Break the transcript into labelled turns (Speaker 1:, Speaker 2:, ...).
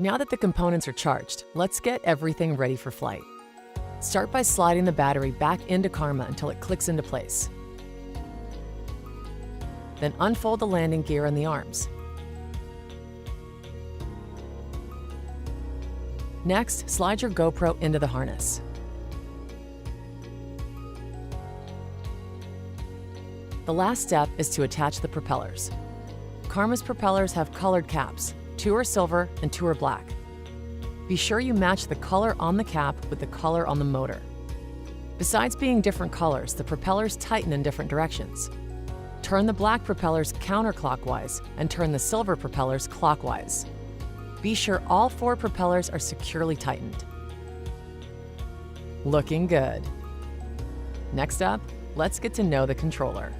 Speaker 1: Now that the components are charged, let's get everything ready for flight. Start by sliding the battery back into Karma until it clicks into place. Then unfold the landing gear and the arms. Next, slide your GoPro into the harness. The last step is to attach the propellers. Karma's propellers have colored caps. 2 are silver and 2 are black. Be sure you match the color on the cap with the color on the motor. Besides being different colors, the propellers tighten in different directions. Turn the black propellers counterclockwise and turn the silver propellers clockwise. Be sure all 4 propellers are securely tightened. Looking good. Next up, let's get to know the controller.